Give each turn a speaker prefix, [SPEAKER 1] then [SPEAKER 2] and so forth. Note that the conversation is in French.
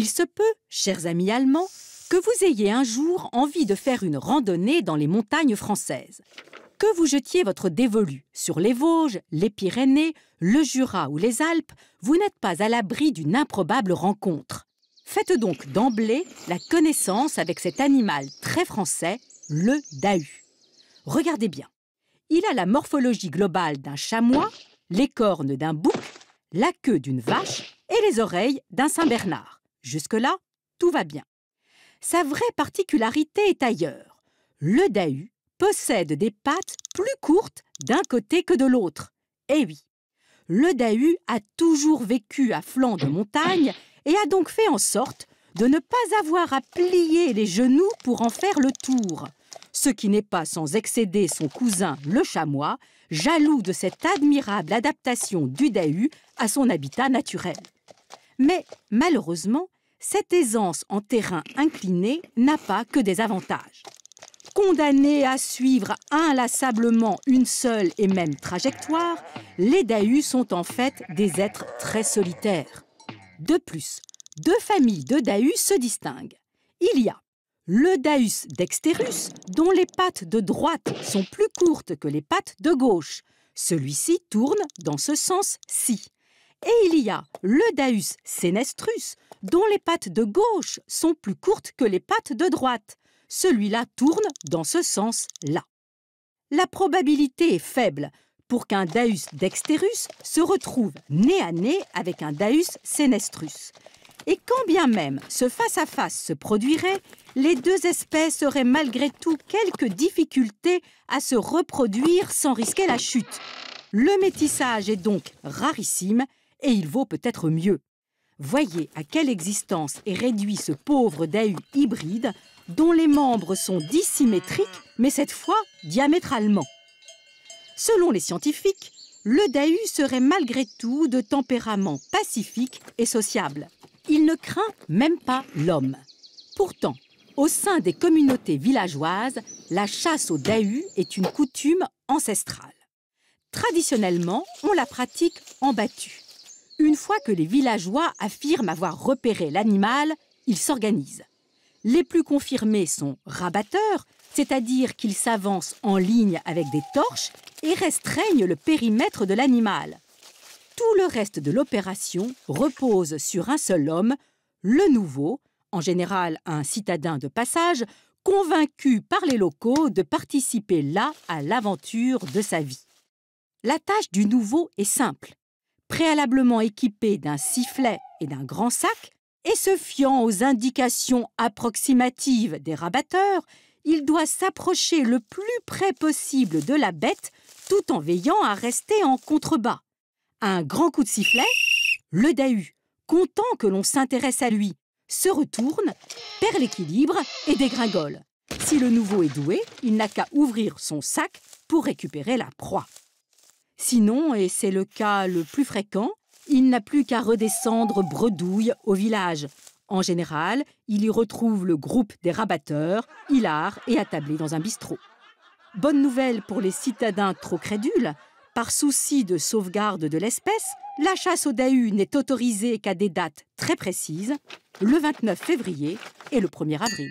[SPEAKER 1] Il se peut, chers amis allemands, que vous ayez un jour envie de faire une randonnée dans les montagnes françaises. Que vous jetiez votre dévolu sur les Vosges, les Pyrénées, le Jura ou les Alpes, vous n'êtes pas à l'abri d'une improbable rencontre. Faites donc d'emblée la connaissance avec cet animal très français, le dahu. Regardez bien. Il a la morphologie globale d'un chamois, les cornes d'un bouc, la queue d'une vache et les oreilles d'un Saint-Bernard. Jusque-là, tout va bien. Sa vraie particularité est ailleurs. Le dahu possède des pattes plus courtes d'un côté que de l'autre. Eh oui, le dahu a toujours vécu à flanc de montagne et a donc fait en sorte de ne pas avoir à plier les genoux pour en faire le tour. Ce qui n'est pas sans excéder son cousin le chamois, jaloux de cette admirable adaptation du dahu à son habitat naturel. Mais malheureusement, cette aisance en terrain incliné n'a pas que des avantages. Condamnés à suivre inlassablement une seule et même trajectoire, les dahus sont en fait des êtres très solitaires. De plus, deux familles de dahus se distinguent. Il y a le Dahus dexterus, dont les pattes de droite sont plus courtes que les pattes de gauche. Celui-ci tourne dans ce sens-ci. Et il y a le Dahus senestrus, dont les pattes de gauche sont plus courtes que les pattes de droite. Celui-là tourne dans ce sens-là. La probabilité est faible pour qu'un Dahus dexterus se retrouve nez à nez avec un Dahus senestrus. Et quand bien même ce face-à-face se produirait, les deux espèces auraient malgré tout quelques difficultés à se reproduire sans risquer la chute. Le métissage est donc rarissime et il vaut peut-être mieux. Voyez à quelle existence est réduit ce pauvre dahu hybride dont les membres sont dissymétriques, mais cette fois diamétralement. Selon les scientifiques, le dahu serait malgré tout de tempérament pacifique et sociable. Il ne craint même pas l'homme. Pourtant, au sein des communautés villageoises, la chasse au dahu est une coutume ancestrale. Traditionnellement, on la pratique en battue. Une fois que les villageois affirment avoir repéré l'animal, ils s'organisent. Les plus confirmés sont rabatteurs, c'est-à-dire qu'ils s'avancent en ligne avec des torches et restreignent le périmètre de l'animal. Tout le reste de l'opération repose sur un seul homme, le nouveau, en général un citadin de passage, convaincu par les locaux de participer là à l'aventure de sa vie. La tâche du nouveau est simple. Préalablement équipé d'un sifflet et d'un grand sac, et se fiant aux indications approximatives des rabatteurs, il doit s'approcher le plus près possible de la bête tout en veillant à rester en contrebas. Un grand coup de sifflet, le dahu, content que l'on s'intéresse à lui, se retourne, perd l'équilibre et dégringole. Si le nouveau est doué, il n'a qu'à ouvrir son sac pour récupérer la proie. Sinon, et c'est le cas le plus fréquent, il n'a plus qu'à redescendre bredouille au village. En général, il y retrouve le groupe des rabatteurs, hilars et attablés dans un bistrot. Bonne nouvelle pour les citadins trop crédules, par souci de sauvegarde de l'espèce, la chasse au dahu n'est autorisée qu'à des dates très précises, le 29 février et le 1er avril.